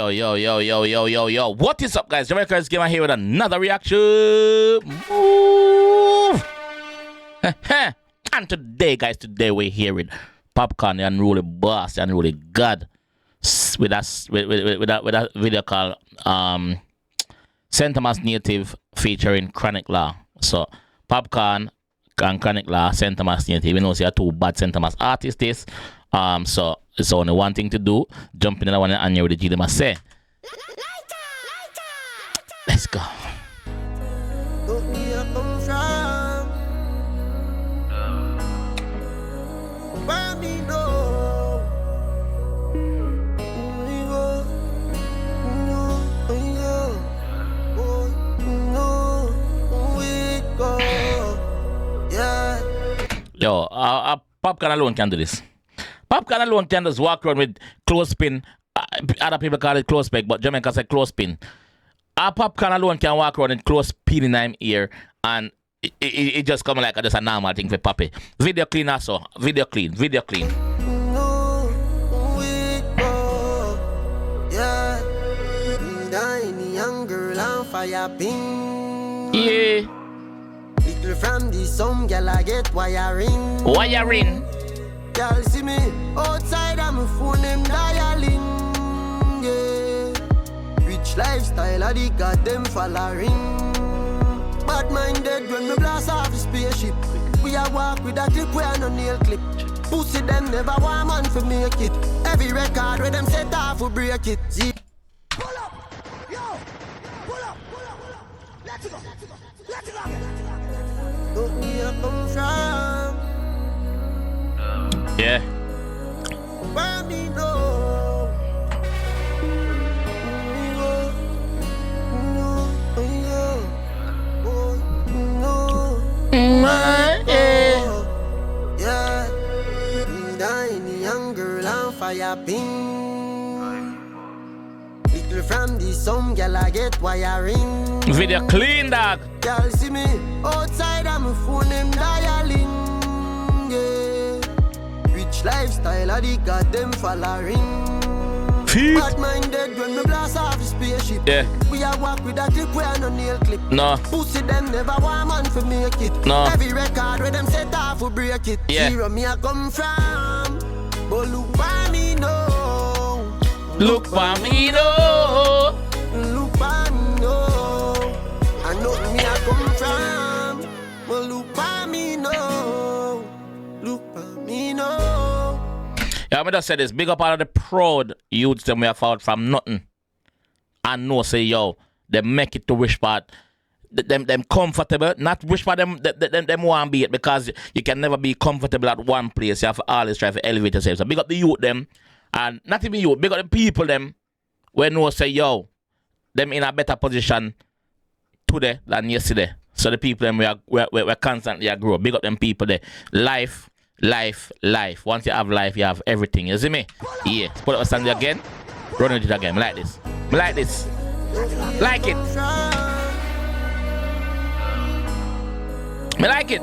Yo. What is up, guys? JAMAICA'S Gamer here with another reaction. Move. And today, guys, we're here with Popcaan, the unruly boss, the unruly god, with a video called St. Thomas Native featuring Chronic Law. So Popcaan and Chronic Law, St. Thomas Native. We know they are two bad St. Thomas artists. So it's only one thing to do. Jump in the one and you with the GD say. Let's go. Yo, Popcaan alone can do this. Popcaan alone can just walk around with clothespin. Other people call it clothespin, but Jamaica say clothespin. Popcaan alone can walk around with clothespin in him ear, and it just come like just a normal thing for Poppy. Video clean also. Video clean. Yeah. Little from the some girl I get wiring. Girl see me outside and my phone them dialing. Yeah. Rich lifestyle I got them following. Bad minded when me blast off the spaceship. We a walk with a clip we a no nail clip. Pussy them never want man for make it. Every record where them set off we break it. Pull up, yo, pull up. Let's go. Don't me come from. Yeah. Where me know. Yeah. Tiny young girl on fire pin. Little from the some girl I get wiring. Video clean, dog. Girl see me outside and my phone them dialing. Yeah. Rich lifestyle I got them following. Bad minded when me blast off the spaceship. Yeah. We a walk with a clip we a no nail clip. No. Pussy them never want man for make it. No. Every record where them set off we break it. Yeah. Zero me a come from. But look for me now. Look for me though. Look for me now. I know me a come from. But look for me now. Look for me now. Yeah, I just said this. Big up all of the proud youths them we have out from nothing. And no say yo, they make it to wish part. Them comfortable. Not wish for them want be it, because you can never be comfortable at one place. You have to always try to elevate yourself. So big up the youth them. And not even youth, big up the people them when no say yo, them in a better position today than yesterday. So the people them we constantly grow. Big up them people there. Life. Once you have life, you have everything. You see me? Yeah. Put up a stand again. Run it again. Like this. Like it. Me like it.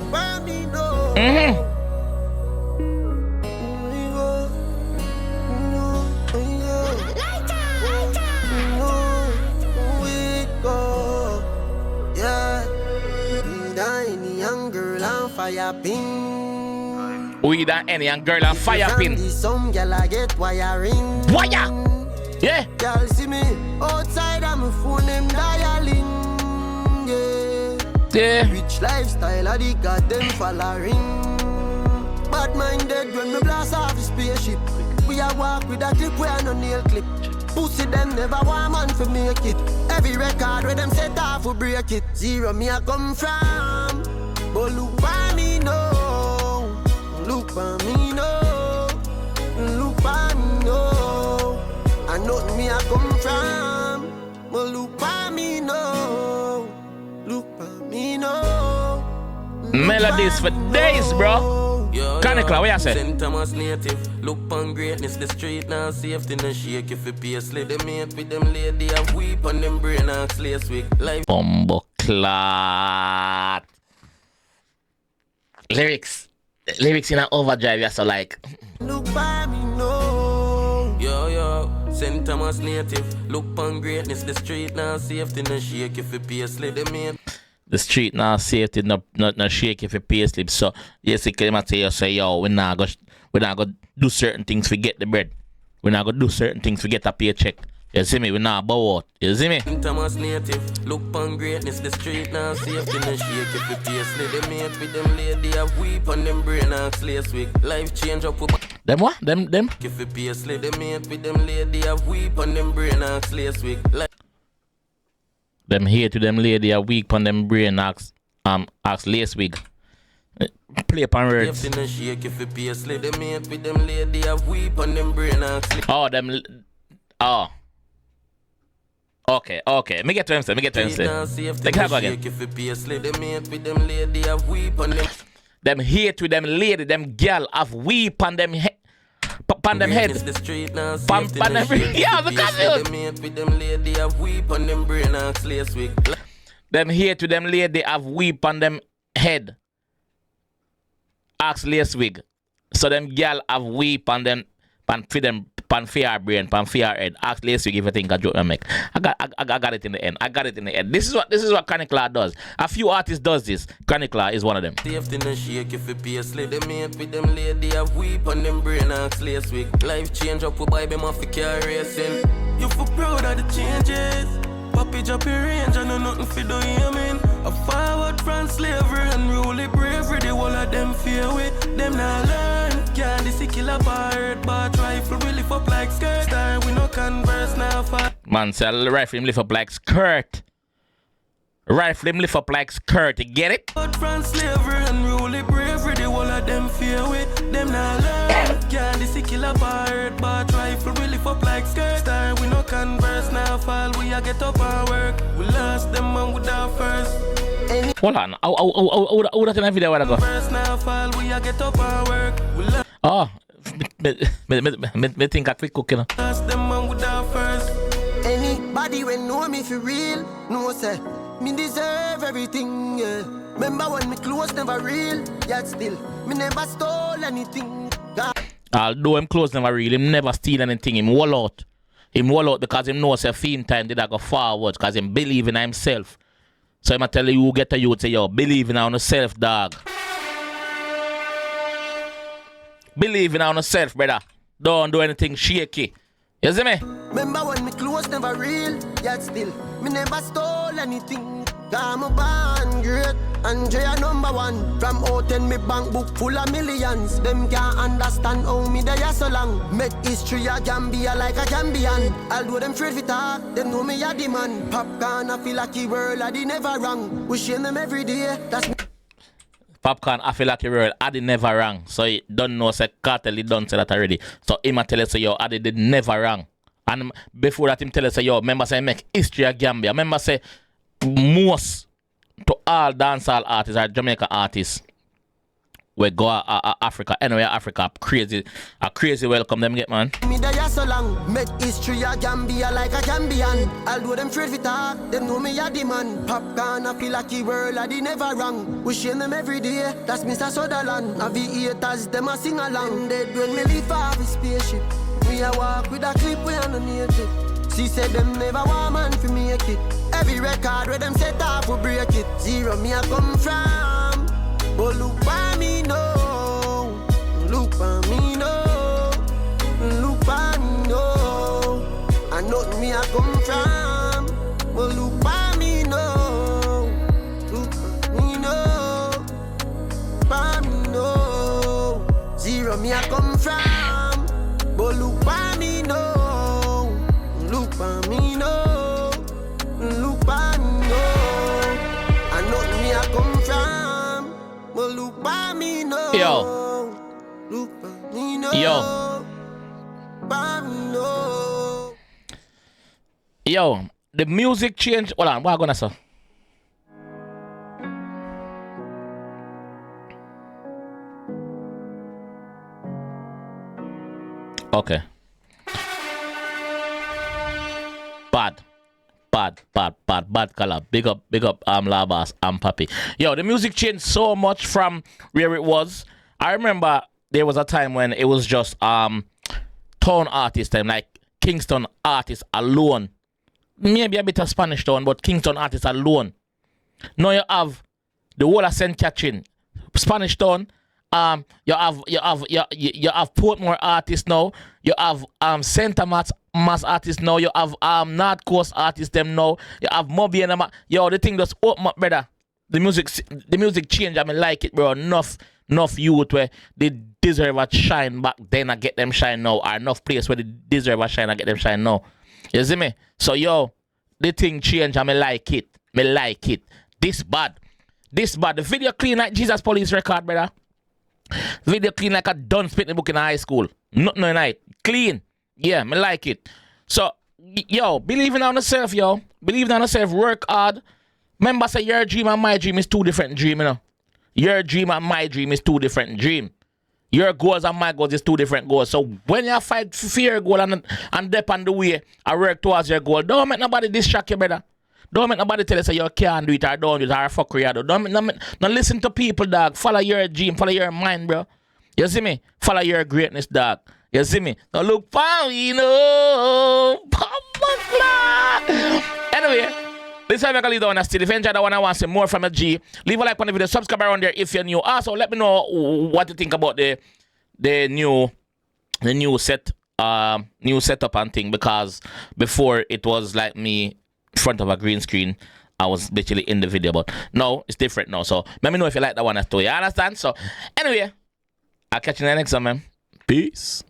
Young girl on fire pin. We that any young girl on fire pin. Some girl I get wiring. Wire. Yeah. Girl see me outside and my phone them dialing. Yeah. Rich lifestyle I got them following. Bad minded when me blast off the spaceship. We a walk with a clip we a no nail clip. Pussy them never want man for make it. Every record where them set off we break it. Zero me a come from. But look for me now. Look for me now. Look for me now. I know me a come from. But look for me now. Look for me now. Melodies for days, bro. Chronic Law, what you say? St. Thomas Native, look on greatness, the street now safety no shake if you pay a slip. Them mate with them lady have weep on them brain and slaves week. Life Bumbo clot. Lyrics in an overdrive, you're so like. Look by me, no. yo, St. Thomas native. Look on greatness, the street now safety no shake if you pay slip. Them ain't The street now safety not shake if you pay slip. So basically I tell you say yo, we not go do certain things to get the bread. We not go do certain things to get a paycheck. You see me? We not bow out. You see me? Thomas native, look on greatness, the street now safety no shake if you pay slip. Them ain't with them lady have weep on them brain and lace wig. Life change up with Them what? Them? if you pay slip. Them ain't with them lady have weep on them brain and lace wig. Them here to them lady a week on them brain ask lace wig. Play upon words. Oh, them. Oh. Okay. Me get to him, sir. They can't go again. Them here to them lady, them girl have weep on them head. Pan them head. Pan them yeah, because them here to them lady have weep on them head. Ask lace wig. So them girl have weep on them pan for them pan fear brain, pan fear head. Ask lace wig if you think I joke I make. I got it in the end. This is what 𝐑𝐄𝐀𝐂𝐓𝐈𝐎𝐍 does. A few artists does this. 𝐑𝐂𝐂𝐓𝐈𝐎𝐍 is one of them. Safety no shake if you pay slip. Them ain't with them lady have weep on them brain ask lace wig. Life change up with Bible man for car racing. You for proud of the changes. Papi drop your range, I know nothing for do you mean. A forward from slavery and rule bravery. The whole of them fear with them not learn. Can't this kill a bird, but rifle we lift up like skirt. Star we no converse now for. Man say rifle him lift up like skirt. Rifle him lift up like skirt. You get it? Forward from slavery and rule bravery. The whole of them fear with them not learn. Can't this kill a bird, but rifle we lift up like skirt. Star we no converse now fall. We a get up and work. We lost them and we down first. Hold on. How that in a video where I go? Oh, me think I quick cooking. Anybody when know me for real, know say me deserve everything. Yeah. Remember when me clothes never real, yet still me never stole anything. God. Although him clothes never real, him never steal anything. Him wall out. Because him knows a theme time did I go forward because him believe in himself. So I'm tell you, get a youth say, yo, believe in yourself, dog. Believe in yourself, brother. Don't do anything shaky. You see me? Remember when me clothes never real, yet still me never stole anything. I'm a born great, Andrea #1. From out me bank book full of millions. Them can't understand how me there so long. Make history a Gambia like a Gambian. Although them afraid for talk, them know me a the man. Popcaan, I feel like the world I did never wrong. We shame them every day. That's me. Popcaan, I feel like the world I did never wrong. So you don't know say Cartel he done say that already. So him a tell us say yo I did never wrong. And before that him tell us say yo remember say make history a Gambia. Remember say most to all dancehall artists or Jamaica artists we go Africa, anywhere Africa, crazy welcome them get man. Me there so long, make history a Gambia like a Gambian. Although them afraid for talk, them know me a the man. Popcaan, I feel like the world I did never wrong. We shame them every day, that's Mr. Sutherland. Aviators, them a sing along. Dead when me leave off a spaceship. Me a walk with a clip we underneath it. She said them never want man for make it. Every record where them set up will break it. Zero me a come from. But look by me no. Look by me no. Look by me no. I know me a come from. But look by me no. Look by me no. By me no. Zero me a come from. But look by me no. Look by me no. Look by me no. I know me a come from. But look by me no. Yo. Look by me no. Yo. By me no. Yo, the music change. Hold on, what I gonna say? Okay. Bad color. Big up, Labas, Papi. Yo, the music changed so much from where it was. I remember there was a time when it was just town artists, like Kingston artists alone. Maybe a bit of Spanish Town, but Kingston artists alone. Now you have the whole of St. Catherine, Spanish Town. You have Portmore artists now. You have St. Thomas artists now. You have North Coast artists them now. You have Moby and them. Yo, the thing just open up, brother. The music change. I mean, like it, bro. Enough youth where they deserve a shine back then. I get them shine now. Or enough place where they deserve a shine. I get them shine now. You see me? So yo, the thing change. I mean, like it. Me like it. This bad. The video clean like Jesus Police record, brother. Video clean like a done spitting book in high school. Nothing in it. Clean. Yeah, me like it. So, yo, believe in yourself, yo. Believe in yourself. Work hard. Remember, say your dream and my dream is two different dreams, you know. Your dream and my dream is two different dreams. Your goals and my goals is two different goals. So, when you fight for your goal and dep on the way I work towards your goal, don't make nobody distract you, brother. Don't make nobody tell you say you can't do it or don't do it or fuck you. Don't listen to people, dog. Follow your dream, follow your mind, bro. You see me? Follow your greatness, dog. You see me? Now look for you know. Anyway, this is how I'm going to leave down a still. If you enjoyed that one, I want to see more from a G. Leave a like on the video, subscribe around there if you're new. Also, let me know what you think about the new setup and thing, because before it was like me in front of a green screen. I was literally in the video, but no, it's different now. So let me know if you like that one as well. You understand? So anyway, I'll catch you in the next one, man. Peace.